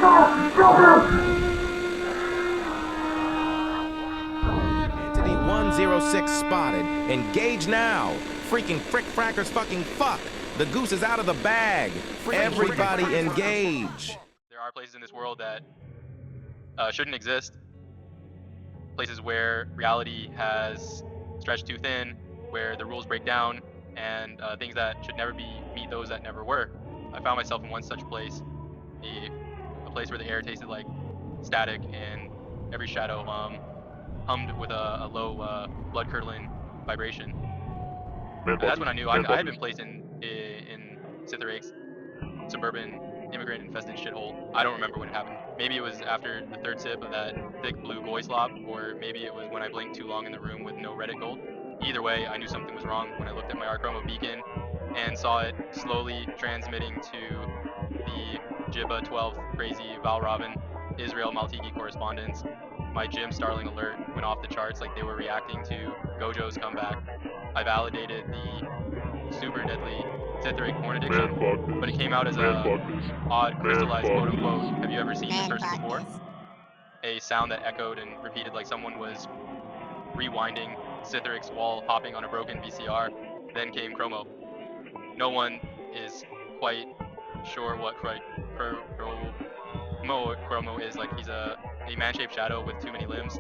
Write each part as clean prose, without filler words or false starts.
Entity 106 spotted. Engage now. Freaking frick frackers fucking fuck. The goose is out of the bag. Everybody engage. There are places in this world that shouldn't exist. Places where reality has stretched too thin, where the rules break down, and things that should never be meet those that never were. I found myself in one such place, a place where the air tasted like static and every shadow hummed with a low blood-curdling vibration. And that's when I knew I had been placed in Sitherake's suburban immigrant-infested shithole. I don't remember when it happened. Maybe it was after the third sip of that thick blue goy slop, or maybe it was when I blinked too long in the room with no Reddit gold. Either way, I knew something was wrong when I looked at my Archromo beacon and saw it slowly transmitting to the Jibba 12th crazy Val Robin Israel Maltigi correspondence. My Jim Starling alert went off the charts like they were reacting to Gojo's comeback. I validated the super deadly Sitherake porn addiction, but it came out as a odd crystallized quote-unquote, have you ever seen this person before? A sound that echoed and repeated like someone was rewinding Sitherake's wall hopping on a broken VCR. Then came Chromo. No one is quite sure what Chromo is. Like he's a man-shaped shadow with too many limbs,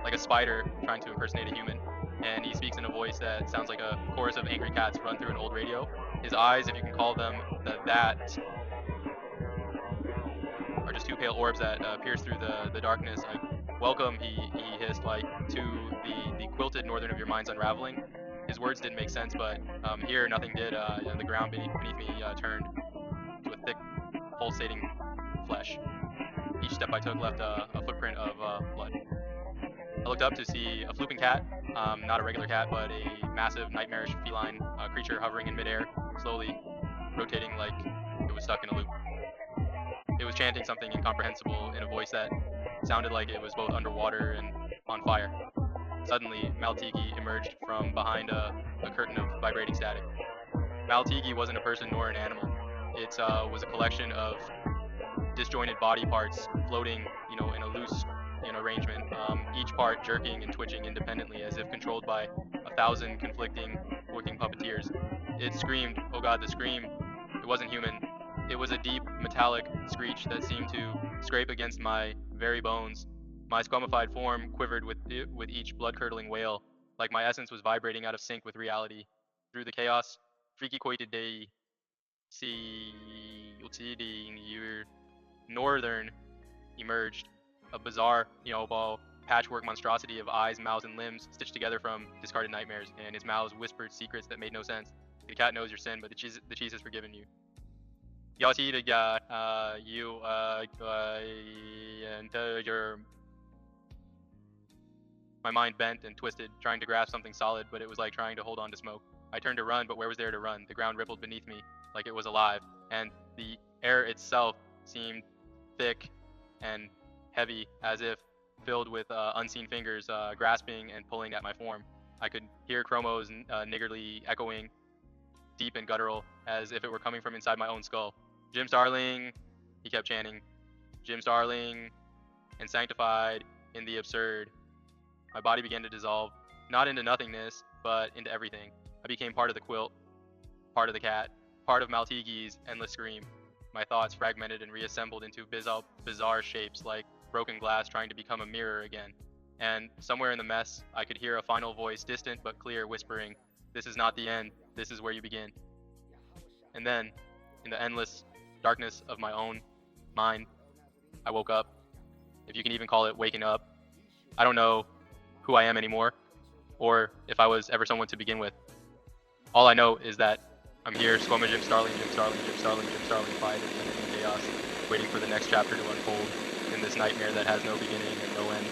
like a spider trying to impersonate a human. And he speaks in a voice that sounds like a chorus of angry cats run through an old radio. His eyes, if you can call them that, are just two pale orbs that pierce through the darkness. Like, welcome, he hissed, like, to the quilted northern of your mind's unraveling. His words didn't make sense, but here nothing did. The ground beneath me turned to a thick, pulsating flesh. Each step I took left a footprint of blood. I looked up to see a flooping cat, not a regular cat, but a massive, nightmarish feline creature hovering in midair, slowly rotating like it was stuck in a loop. It was chanting something incomprehensible in a voice that sounded like it was both underwater and on fire. Suddenly, Maltigi emerged from behind a curtain of vibrating static. Maltigi wasn't a person nor an animal. It was a collection of disjointed body parts floating, in a loose arrangement, each part jerking and twitching independently as if controlled by 1,000 conflicting working puppeteers. It screamed, oh god, the scream. It wasn't human. It was a deep, metallic screech that seemed to scrape against my very bones. My squamified form quivered with each blood-curdling wail, like my essence was vibrating out of sync with reality. Through the chaos, Freaky Koite Dei, Northern emerged, a bizarre, patchwork monstrosity of eyes, mouths, and limbs stitched together from discarded nightmares, and his mouths whispered secrets that made no sense. The cat knows your sin, but the cheese has forgiven you. My mind bent and twisted, trying to grasp something solid, but it was like trying to hold on to smoke. I turned to run, but where was there to run? The ground rippled beneath me, like it was alive, and the air itself seemed thick and heavy, as if filled with unseen fingers grasping and pulling at my form. I could hear Chromo's niggardly echoing, deep and guttural, as if it were coming from inside my own skull. Jim Starling, he kept chanting. Jim Starling, and sanctified in the absurd. My body began to dissolve, not into nothingness, but into everything. I became part of the quilt, part of the cat, part of Maltigi's endless scream. My thoughts fragmented and reassembled into bizarre shapes, like broken glass trying to become a mirror again. And somewhere in the mess, I could hear a final voice, distant but clear, whispering, "This is not the end, this is where you begin." And then, in the endless darkness of my own mind, I woke up. If you can even call it waking up. I don't know who I am anymore, or if I was ever someone to begin with. All I know is that I'm here, Squama Jim Starling, Jim Starling, Jim Starling, Jim Starling, quiet and in chaos, waiting for the next chapter to unfold in this nightmare that has no beginning and no end.